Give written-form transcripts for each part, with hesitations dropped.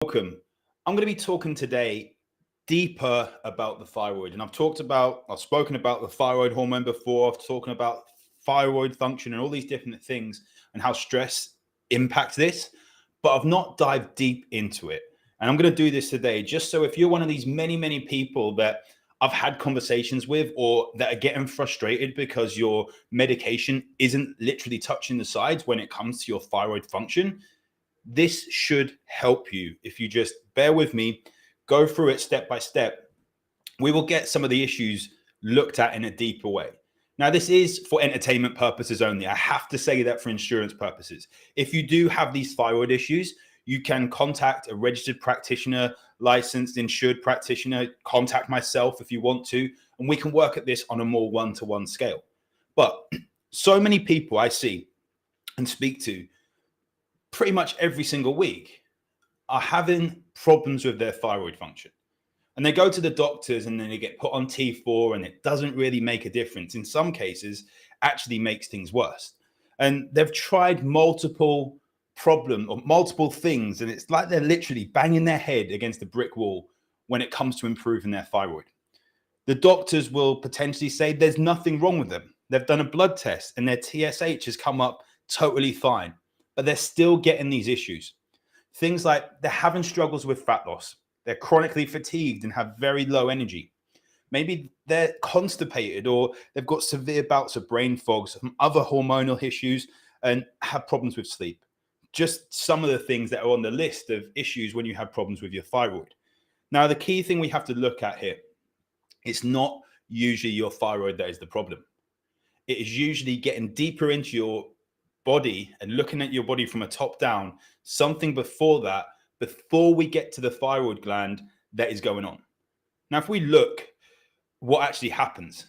Welcome. I'm going to be talking today deeper about the thyroid. And I've spoken about the thyroid hormone before. I've talked about thyroid function and all these different things and how stress impacts this, but I've not dived deep into it. And I'm going to do this today just so if you're one of these many people that I've had conversations with or that are getting frustrated because your medication isn't literally touching the sides when it comes to your thyroid function, this should help you. If you just bear with me, go through it step by step, we will get some of the issues looked at in a deeper way. Now, this is for entertainment purposes only. I have to say that for insurance purposes. If you do have these thyroid issues, you can contact a registered practitioner, licensed, insured practitioner, contact myself if you want to, and we can work at this on a more one-to-one scale. But so many people I see and speak to pretty much every single week are having problems with their thyroid function. And they go to the doctors and then they get put on T4 and it doesn't really make a difference. In some cases, actually makes things worse. And they've tried multiple things, and it's like they're literally banging their head against a brick wall when it comes to improving their thyroid. The doctors will potentially say there's nothing wrong with them. They've done a blood test and their TSH has come up totally fine, but they're still getting these issues. Things like they're having struggles with fat loss. They're chronically fatigued and have very low energy. Maybe they're constipated or they've got severe bouts of brain fog, some other hormonal issues, and have problems with sleep. Just some of the things that are on the list of issues when you have problems with your thyroid. Now, the key thing we have to look at here, it's not usually your thyroid that is the problem. It is usually getting deeper into your body and looking at your body from a top down, something before that, before we get to the thyroid gland that is going on. Now, if we look what actually happens,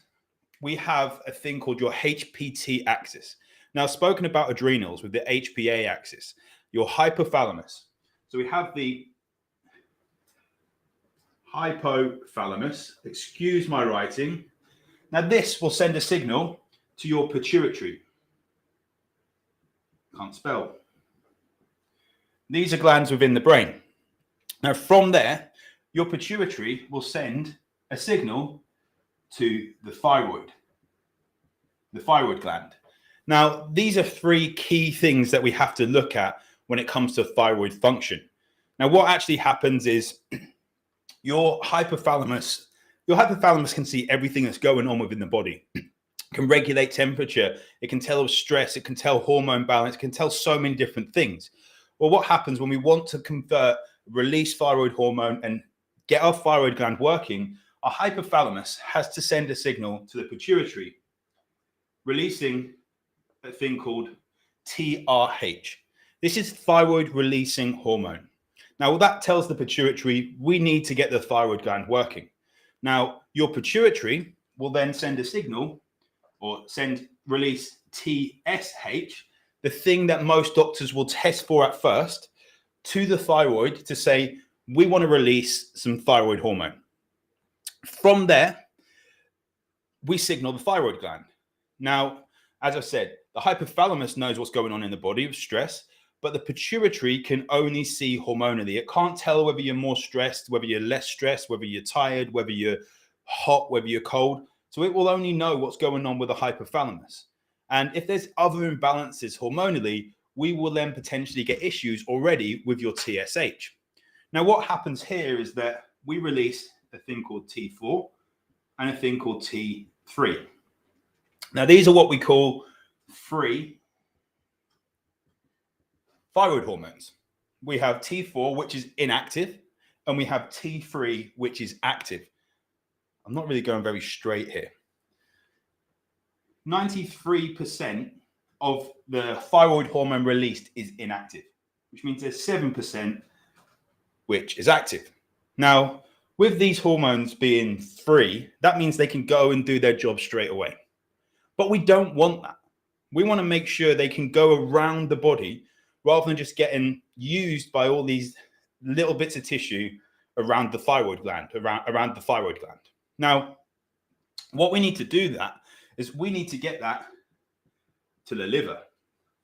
we have a thing called your HPT axis. Now, I've spoken about adrenals with the HPA axis, your hypothalamus. So we have the hypothalamus, excuse my writing. Now, this will send a signal to your pituitary. Can't spell. These are glands within the brain. Now, from there, your pituitary will send a signal to the thyroid gland. Now, these are three key things that we have to look at when it comes to thyroid function. Now, what actually happens is your hypothalamus can see everything that's going on within the body. It can regulate temperature, it can tell of stress, it can tell hormone balance, it can tell so many different things. Well, what happens when we want to release thyroid hormone and get our thyroid gland working, our hypothalamus has to send a signal to the pituitary, releasing a thing called TRH. This is thyroid releasing hormone. Now, that tells the pituitary we need to get the thyroid gland working. Now, your pituitary will then send a signal or release TSH, the thing that most doctors will test for at first, to the thyroid to say, we want to release some thyroid hormone. From there, we signal the thyroid gland. Now, as I said, the hypothalamus knows what's going on in the body with stress, but the pituitary can only see hormonally. It can't tell whether you're more stressed, whether you're less stressed, whether you're tired, whether you're hot, whether you're cold. So it will only know what's going on with the hypothalamus. And if there's other imbalances hormonally, we will then potentially get issues already with your TSH. Now, what happens here is that we release a thing called T4 and a thing called T3. Now, these are what we call free thyroid hormones. We have T4, which is inactive, and we have T3, which is active. I'm not really going very straight here. 93% of the thyroid hormone released is inactive, which means there's 7% which is active. Now, with these hormones being free, that means they can go and do their job straight away. But we don't want that. We want to make sure they can go around the body rather than just getting used by all these little bits of tissue around the thyroid gland, around the thyroid gland. Now, what we need to do that is we need to get that to the liver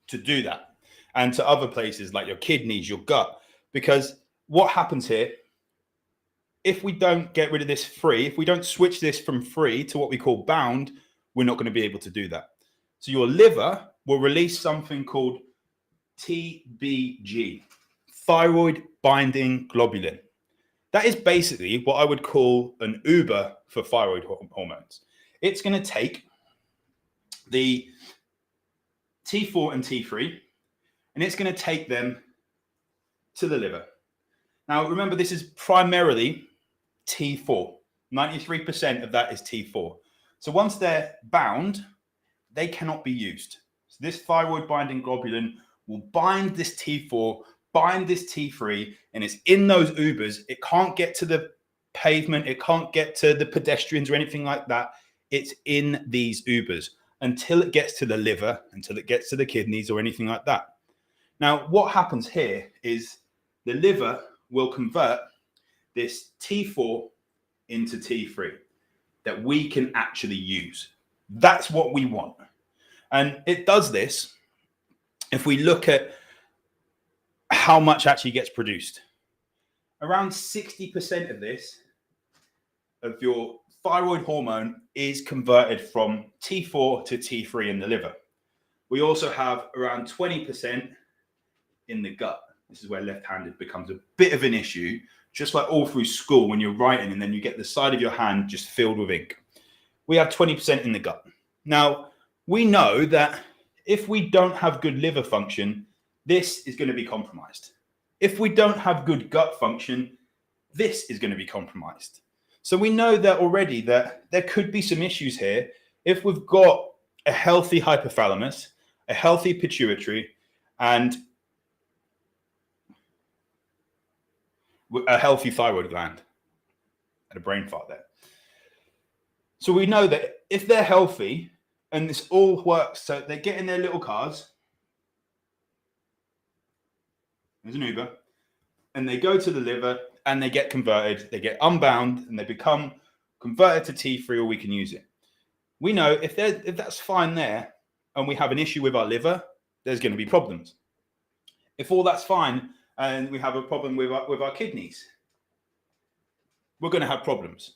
to do that, and to other places like your kidneys, your gut, because what happens here, if we don't get rid of this free, if we don't switch this from free to what we call bound, we're not going to be able to do that. So your liver will release something called TBG, thyroid binding globulin. That is basically what I would call an Uber for thyroid hormones. It's going to take the T4 and T3, and it's going to take them to the liver. Now, remember, this is primarily T4. 93% of that is T4. So once they're bound, they cannot be used. So this thyroid binding globulin will bind this T4, bind this T3, and it's in those Ubers. It can't get to the pavement. It can't get to the pedestrians or anything like that. It's in these Ubers until it gets to the liver, until it gets to the kidneys or anything like that. Now, what happens here is the liver will convert this T4 into T3 that we can actually use. That's what we want. And it does this if we look at how much actually gets produced. Around 60% of this, of your thyroid hormone, is converted from T4 to T3 in the liver. We also have around 20% in the gut. This is where left-handed becomes a bit of an issue, just like all through school when you're writing and then you get the side of your hand just filled with ink. We have 20% in the gut. Now, we know that if we don't have good liver function, this is going to be compromised. If we don't have good gut function, this is going to be compromised. So we know that already that there could be some issues here if we've got a healthy hypothalamus, a healthy pituitary, and a healthy thyroid gland. And a brain fart there. So we know that if they're healthy and this all works, so they get in their little cars, there's an Uber, and they go to the liver and they get converted, they get unbound and they become converted to T3, or we can use it. We know if that's fine there and we have an issue with our liver, there's going to be problems. If all that's fine and we have a problem with our kidneys, we're going to have problems.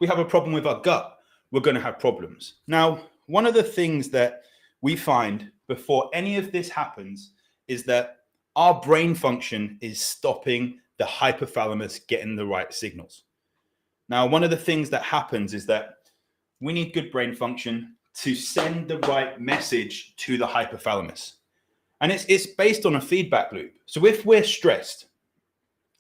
We have a problem with our gut, we're going to have problems. Now, one of the things that we find before any of this happens is that our brain function is stopping the hypothalamus getting the right signals. Now, one of the things that happens is that we need good brain function to send the right message to the hypothalamus. And it's based on a feedback loop. So if we're stressed,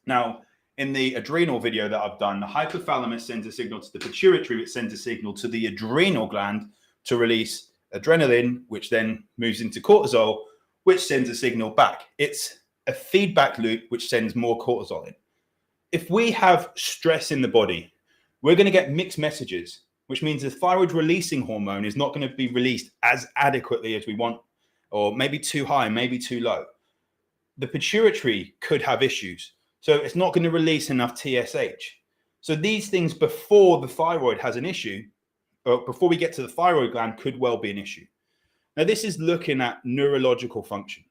now in the adrenal video that I've done, the hypothalamus sends a signal to the pituitary, which sends a signal to the adrenal gland to release adrenaline, which then moves into cortisol, which sends a signal back. It's a feedback loop which sends more cortisol in. If we have stress in the body, we're going to get mixed messages, which means the thyroid releasing hormone is not going to be released as adequately as we want, or maybe too high, maybe too low. The pituitary could have issues, so it's not going to release enough TSH. So these things before the thyroid has an issue, or before we get to the thyroid gland, could well be an issue. Now, this is looking at neurological function.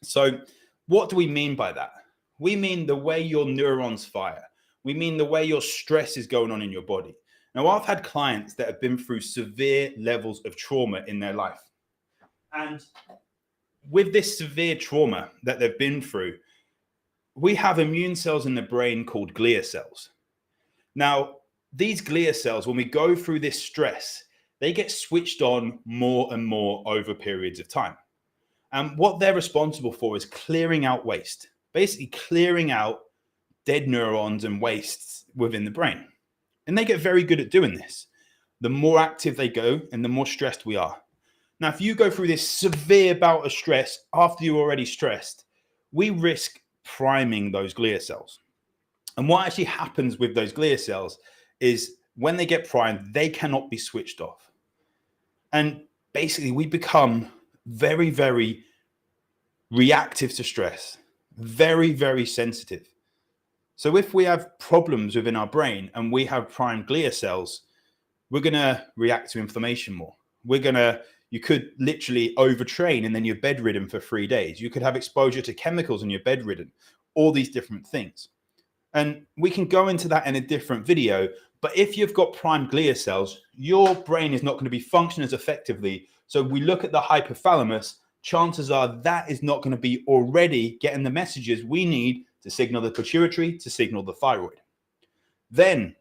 So what do we mean by that? We mean the way your neurons fire. We mean the way your stress is going on in your body. Now, I've had clients that have been through severe levels of trauma in their life. And with this severe trauma that they've been through, we have immune cells in the brain called glia cells. Now, these glia cells, when we go through this stress, they get switched on more and more over periods of time. And what they're responsible for is clearing out waste, basically clearing out dead neurons and wastes within the brain. And they get very good at doing this. The more active they go and the more stressed we are. Now, if you go through this severe bout of stress after you're already stressed, we risk priming those glia cells. And what actually happens with those glia cells is when they get primed, they cannot be switched off. And basically, we become very, very reactive to stress, very, very sensitive. So if we have problems within our brain and we have primed glia cells, we're going to react to inflammation more. You could literally overtrain and then you're bedridden for 3 days. You could have exposure to chemicals and you're bedridden. all these different things. And we can go into that in a different video. But if you've got primed glial cells, your brain is not going to be functioning as effectively. So we look at the hypothalamus, chances are that is not going to be already getting the messages we need to signal the pituitary, to signal the thyroid. Then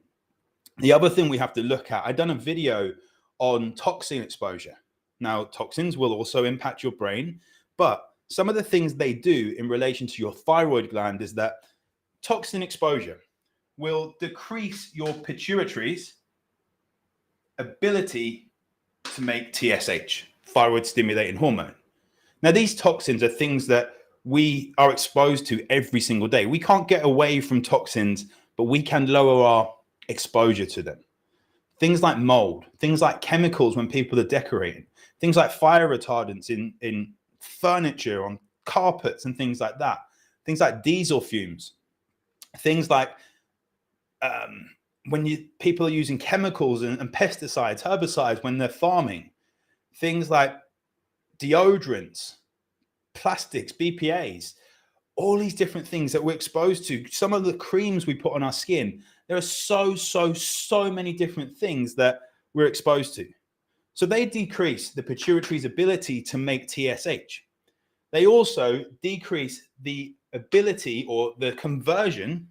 the other thing we have to look at, I've done a video on toxin exposure. Now, toxins will also impact your brain, but some of the things they do in relation to your thyroid gland is that toxin exposure will decrease your pituitary's ability to make TSH, thyroid stimulating hormone. Now, these toxins are things that we are exposed to every single day. We can't get away from toxins, but we can lower our exposure to them. Things like mold, things like chemicals when people are decorating, things like fire retardants in furniture, on carpets and things like that, things like diesel fumes, things like when people are using chemicals and pesticides, herbicides when they're farming, things like deodorants, plastics, BPAs, all these different things that we're exposed to, some of the creams we put on our skin. There are so many different things that we're exposed to. So they decrease the pituitary's ability to make TSH. They also decrease the ability or the conversion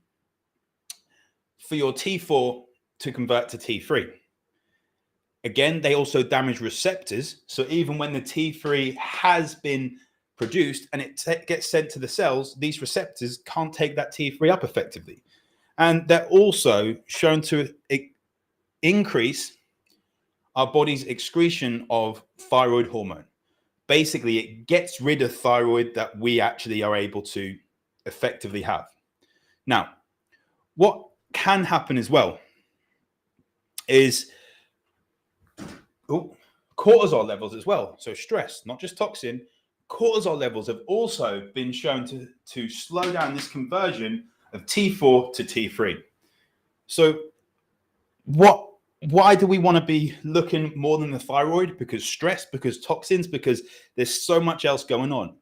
for your T4 to convert to T3. Again, they also damage receptors. So even when the T3 has been produced and it gets sent to the cells, these receptors can't take that T3 up effectively. And they're also shown to increase our body's excretion of thyroid hormone. Basically, it gets rid of thyroid that we actually are able to effectively have. Now, what can happen as well is cortisol levels as well. So stress, not just toxin, cortisol levels have also been shown to slow down this conversion of T4 to T3. So why do we want to be looking more than the thyroid? Because stress, because toxins, because there's so much else going on.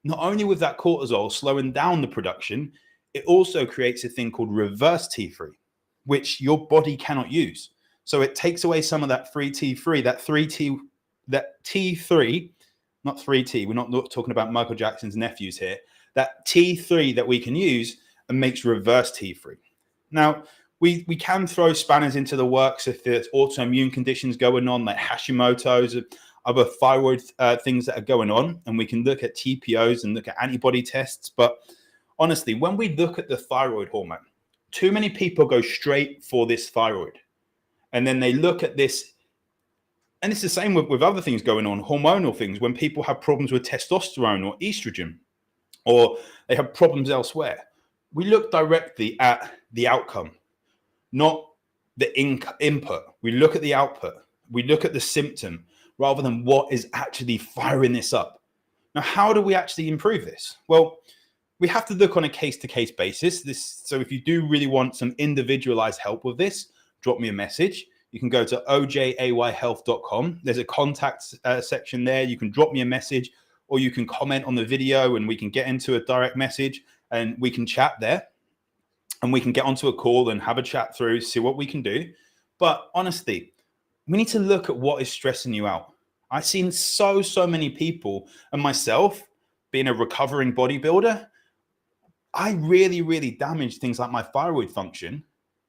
Not only with that cortisol slowing down the production, it also creates a thing called reverse T3, which your body cannot use. So it takes away some of that free T3, that T3, not 3T. We're not talking about Michael Jackson's nephews here. That T3 that we can use and makes reverse T3. Now, we can throw spanners into the works if there's autoimmune conditions going on, like Hashimoto's, other thyroid things that are going on, and we can look at TPOs and look at antibody tests. But honestly, when we look at the thyroid hormone, too many people go straight for this thyroid. And then they look at this, and it's the same with other things going on, hormonal things, when people have problems with testosterone or estrogen, or they have problems elsewhere. We look directly at the outcome, not the input. We look at the output. We look at the symptom rather than what is actually firing this up. Now, how do we actually improve this? Well, we have to look on a case-to-case basis. So if you do really want some individualized help with this, drop me a message. You can go to ojayhealth.com. There's a contact section there. You can drop me a message, or you can comment on the video and we can get into a direct message and we can chat there. And we can get onto a call and have a chat through, see what we can do. But honestly, we need to look at what is stressing you out. I've seen so many people, and myself being a recovering bodybuilder, I really damaged things like my thyroid function,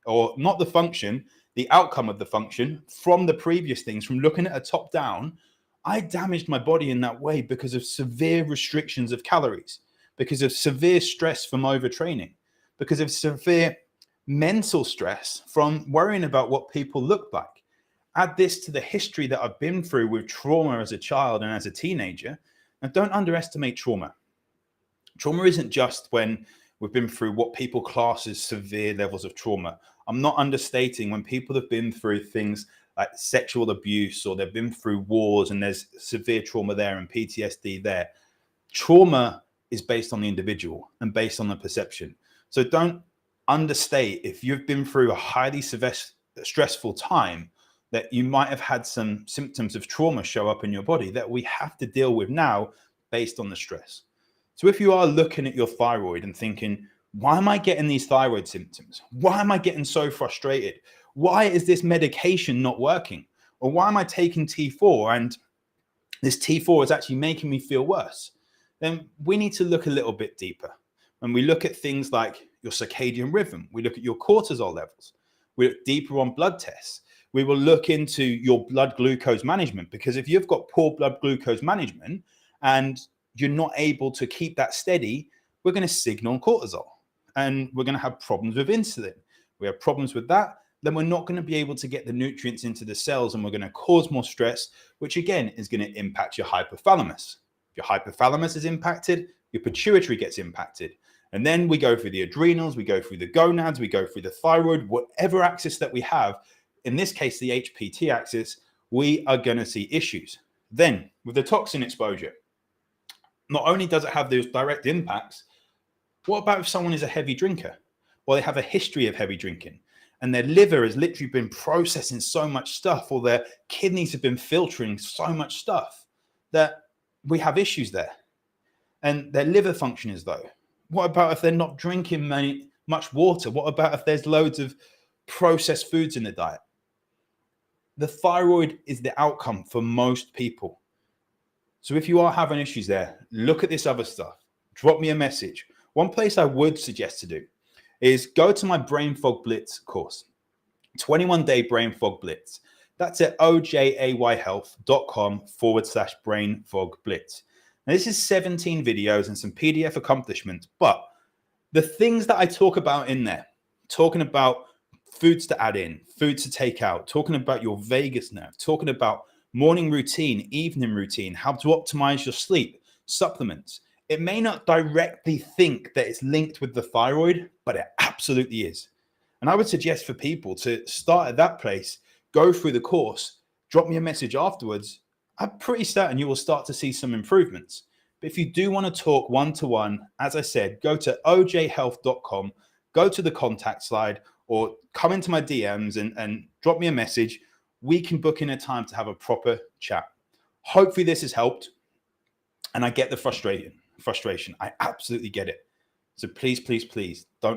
or not the function, the outcome of the function from the previous things, from looking at a top down. I damaged my body in that way because of severe restrictions of calories, because of severe stress from overtraining, because of severe mental stress from worrying about what people look like. Add this to the history that I've been through with trauma as a child and as a teenager. And don't underestimate trauma. Trauma isn't just when we've been through what people class as severe levels of trauma. I'm not understating when people have been through things like sexual abuse, or they've been through wars and there's severe trauma there and PTSD there. Trauma is based on the individual and based on the perception. So don't understate if you've been through a highly stressful time that you might have had some symptoms of trauma show up in your body that we have to deal with now based on the stress. So if you are looking at your thyroid and thinking, why am I getting these thyroid symptoms? Why am I getting so frustrated? Why is this medication not working? Or why am I taking T4 and this T4 is actually making me feel worse? Then we need to look a little bit deeper. When we look at things like your circadian rhythm, we look at your cortisol levels, we look deeper on blood tests. We will look into your blood glucose management, because if you've got poor blood glucose management and you're not able to keep that steady, we're going to signal cortisol and we're going to have problems with insulin. We have problems with that, then we're not going to be able to get the nutrients into the cells and we're going to cause more stress, which again is going to impact your hypothalamus. If your hypothalamus is impacted, your pituitary gets impacted. And then we go through the adrenals, we go through the gonads, we go through the thyroid, whatever axis that we have, in this case, the HPT axis, we are going to see issues. Then with the toxin exposure, not only does it have those direct impacts, what about if someone is a heavy drinker or they have a history of heavy drinking and their liver has literally been processing so much stuff, or their kidneys have been filtering so much stuff that we have issues there? And their liver function is low. What about if they're not drinking much water? What about if there's loads of processed foods in the diet? The thyroid is the outcome for most people. So if you are having issues there, look at this other stuff. Drop me a message. One place I would suggest to do is go to my Brain Fog Blitz course, 21-day Brain Fog Blitz. That's at ojayhealth.com/brain fog blitz. Now, this is 17 videos and some PDF accomplishments, but the things that I talk about in there, talking about foods to add in, foods to take out, talking about your vagus nerve, talking about morning routine, evening routine, how to optimize your sleep, supplements. It may not directly think that it's linked with the thyroid, but it absolutely is. And I would suggest for people to start at that place, go through the course, drop me a message afterwards. I'm pretty certain you will start to see some improvements. But if you do want to talk one-to-one, as I said, go to ojhealth.com, go to the contact slide, or come into my DMs and drop me a message. We can book in a time to have a proper chat. Hopefully this has helped. And I get the frustration. I absolutely get it. So please, please, please don't